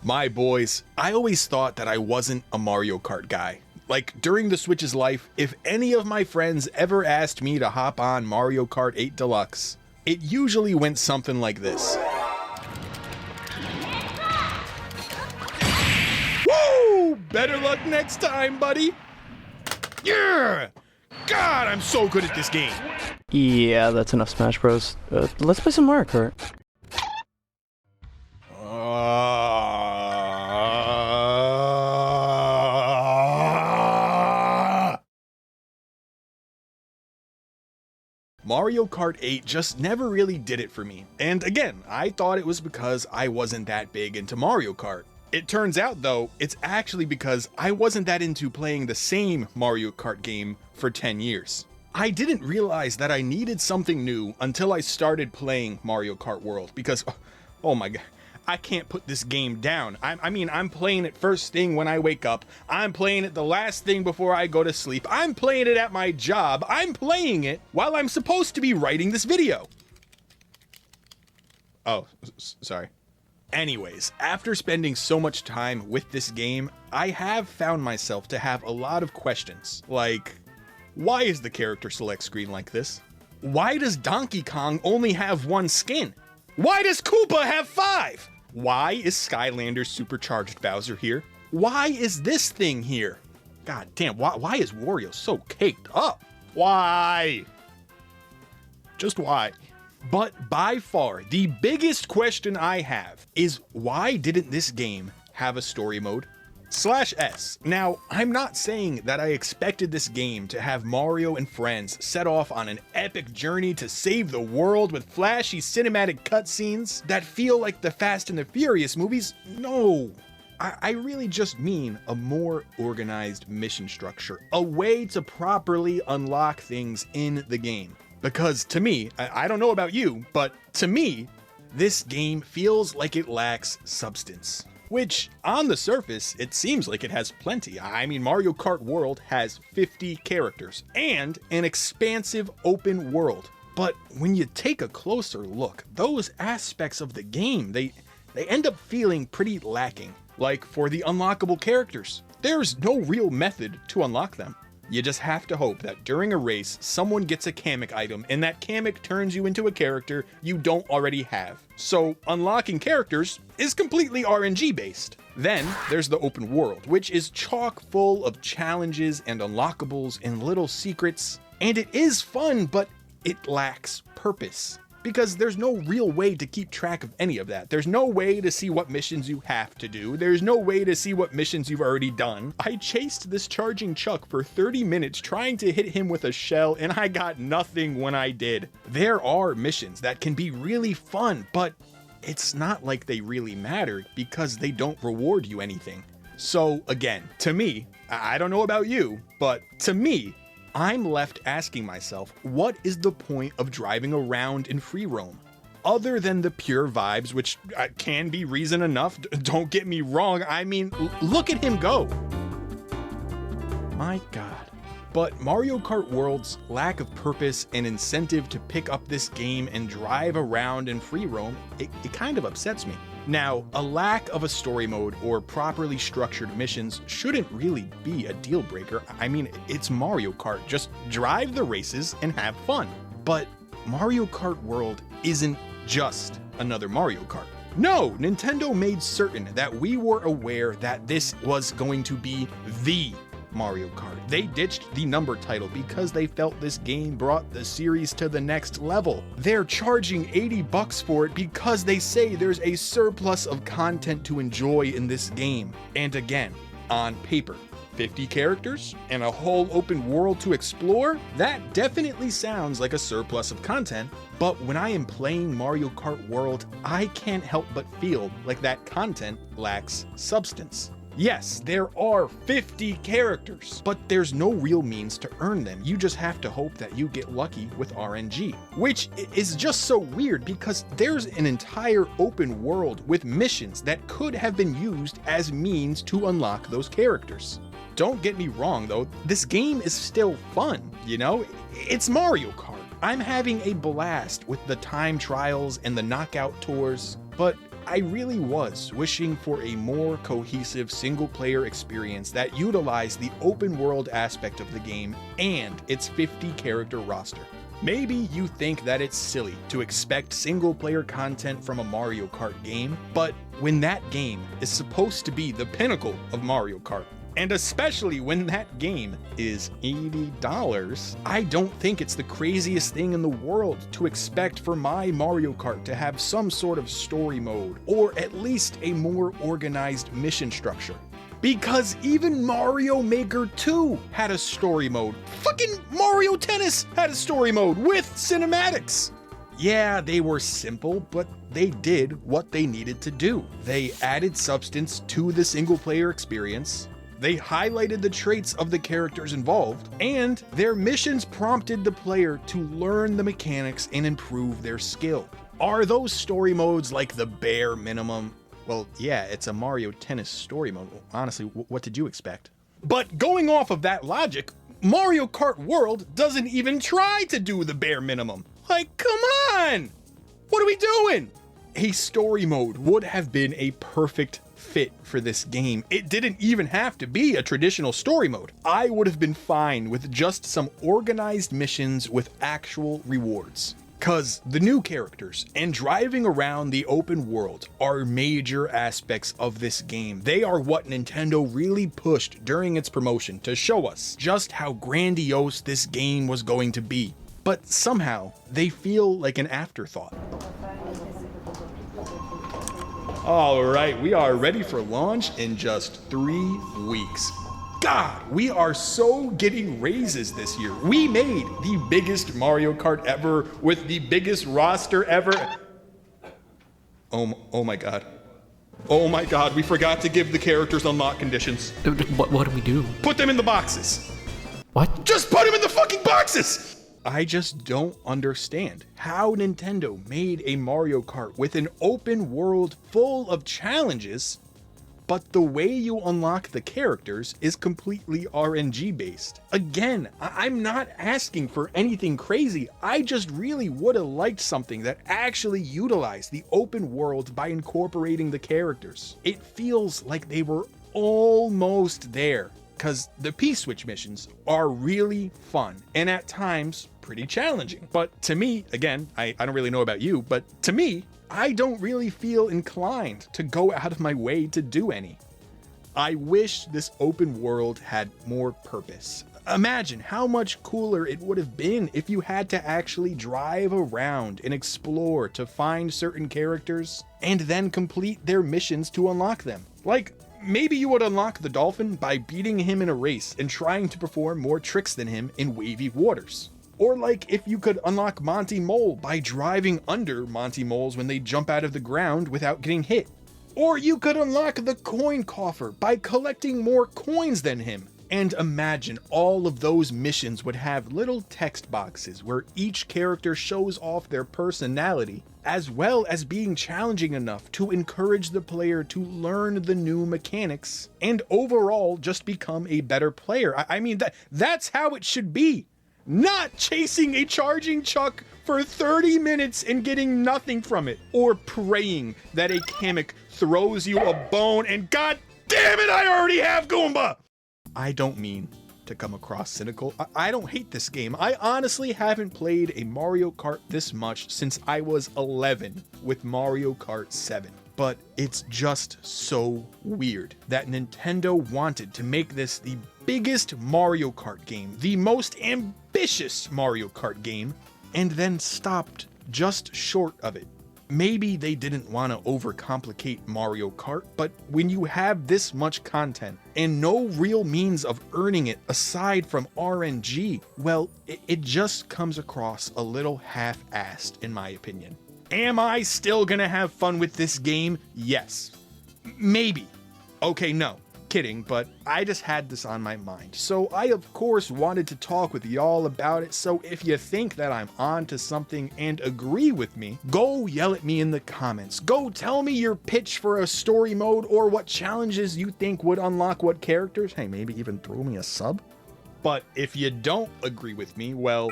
My boys, I always thought that I wasn't a Mario Kart guy. Like, during the Switch's life, if any of my friends ever asked me to hop on Mario Kart 8 Deluxe, it usually went something like this. Woo! Better luck next time, buddy! Yeah! God, I'm so good at this game! Yeah, that's enough Smash Bros. Let's play some Mario Kart. Mario Kart 8 just never really did it for me. And again, I thought it was because I wasn't that big into Mario Kart. It turns out though, it's actually because I wasn't that into playing the same Mario Kart game for 10 years. I didn't realize that I needed something new until I started playing Mario Kart World because, oh my god, I can't put this game down. I mean, I'm playing it first thing when I wake up. I'm playing it the last thing before I go to sleep. I'm playing it at my job. I'm playing it while I'm supposed to be writing this video. Oh, sorry. Anyways, after spending so much time with this game, I have found myself to have a lot of questions. Like, why is the character select screen like this? Why does Donkey Kong only have one skin? Why does Koopa have 5? Why is Skylander's supercharged Bowser here? Why is this thing here? God damn, why is Wario so caked up? Why? Just why? But by far, the biggest question I have is why didn't this game have a story mode? /S. Now, I'm not saying that I expected this game to have Mario and friends set off on an epic journey to save the world with flashy cinematic cutscenes that feel like the Fast and the Furious movies. No. I really just mean a more organized mission structure, a way to properly unlock things in the game. Because to me, I don't know about you, but to me, this game feels like it lacks substance. Which, on the surface, it seems like it has plenty. I mean, Mario Kart World has 50 characters and an expansive open world. But when you take a closer look, those aspects of the game, they end up feeling pretty lacking. Like for the unlockable characters, there's no real method to unlock them. You just have to hope that during a race, someone gets a Kamek item and that Kamek turns you into a character you don't already have. So unlocking characters is completely RNG based. Then there's the open world, which is chock full of challenges and unlockables and little secrets. And it is fun, but it lacks purpose. Because there's no real way to keep track of any of that. There's no way to see what missions you have to do. There's no way to see what missions you've already done. I chased this charging Chuck for 30 minutes trying to hit him with a shell, and I got nothing when I did. There are missions that can be really fun, but it's not like they really matter because they don't reward you anything. So again, to me, I don't know about you, but to me, I'm left asking myself, what is the point of driving around in free roam? Other than the pure vibes, which can be reason enough, don't get me wrong, I mean, look at him go. My god. But Mario Kart World's lack of purpose and incentive to pick up this game and drive around in free roam, it kind of upsets me. Now, a lack of a story mode or properly structured missions shouldn't really be a deal breaker. I mean, it's Mario Kart, just drive the races and have fun. But Mario Kart World isn't just another Mario Kart. No, Nintendo made certain that we were aware that this was going to be the Mario Kart. They ditched the number title because they felt this game brought the series to the next level. They're charging $80 for it because they say there's a surplus of content to enjoy in this game. And again, on paper, 50 characters and a whole open world to explore? That definitely sounds like a surplus of content, but when I am playing Mario Kart World, I can't help but feel like that content lacks substance. Yes, there are 50 characters, but there's no real means to earn them. You just have to hope that you get lucky with RNG, which is just so weird because there's an entire open world with missions that could have been used as means to unlock those characters. Don't get me wrong though, this game is still fun, you know? It's Mario Kart. I'm having a blast with the time trials and the knockout tours, but I really was wishing for a more cohesive single-player experience that utilized the open-world aspect of the game and its 50-character roster. Maybe you think that it's silly to expect single-player content from a Mario Kart game, but when that game is supposed to be the pinnacle of Mario Kart, and especially when that game is $80, I don't think it's the craziest thing in the world to expect for my Mario Kart to have some sort of story mode, or at least a more organized mission structure. Because even Mario Maker 2 had a story mode. Fucking Mario Tennis had a story mode with cinematics. Yeah, they were simple, but they did what they needed to do. They added substance to the single-player experience, they highlighted the traits of the characters involved, and their missions prompted the player to learn the mechanics and improve their skill. Are those story modes like the bare minimum? Well, yeah, it's a Mario Tennis story mode. Honestly, what did you expect? But going off of that logic, Mario Kart World doesn't even try to do the bare minimum. Like, come on! What are we doing? A story mode would have been a perfect fit for this game. It didn't even have to be a traditional story mode. I would have been fine with just some organized missions with actual rewards. Cause the new characters and driving around the open world are major aspects of this game. They are what Nintendo really pushed during its promotion to show us just how grandiose this game was going to be. But somehow, they feel like an afterthought. All right, we are ready for launch in just 3 weeks. God, we are so getting raises this year. We made the biggest Mario Kart ever with the biggest roster ever. Oh my God. Oh my God, we forgot to give the characters unlock conditions. What do we do? Put them in the boxes. What? Just put them in the fucking boxes! I just don't understand how Nintendo made a Mario Kart with an open world full of challenges, but the way you unlock the characters is completely RNG based. Again, I'm not asking for anything crazy. I just really would have liked something that actually utilized the open world by incorporating the characters. It feels like they were almost there, because the P-Switch missions are really fun and at times pretty challenging. But to me, again, I don't really know about you, but to me, I don't really feel inclined to go out of my way to do any. I wish this open world had more purpose. Imagine how much cooler it would have been if you had to actually drive around and explore to find certain characters and then complete their missions to unlock them. Like, maybe you would unlock the dolphin by beating him in a race and trying to perform more tricks than him in wavy waters. Or like if you could unlock Monty Mole by driving under Monty Moles when they jump out of the ground without getting hit. Or you could unlock the coin coffer by collecting more coins than him. And imagine all of those missions would have little text boxes where each character shows off their personality, as well as being challenging enough to encourage the player to learn the new mechanics and overall just become a better player. I mean, that's how it should be. Not chasing a charging chuck for 30 minutes and getting nothing from it, or praying that a Kamek throws you a bone and god damn it, I already have Goomba! I don't mean to come across cynical. I don't hate this game. I honestly haven't played a Mario Kart this much since I was 11 with Mario Kart 7. But it's just so weird that Nintendo wanted to make this the biggest Mario Kart game, the most ambitious Mario Kart game, and then stopped just short of it. Maybe they didn't want to overcomplicate Mario Kart, but when you have this much content and no real means of earning it aside from RNG, well, it just comes across a little half-assed in my opinion. Am I still gonna have fun with this game? Yes. Maybe. Okay, no. Kidding, but I just had this on my mind. So I, of course, wanted to talk with y'all about it. So if you think that I'm on to something and agree with me, go yell at me in the comments. Go tell me your pitch for a story mode or what challenges you think would unlock what characters. Hey, maybe even throw me a sub. But if you don't agree with me, well,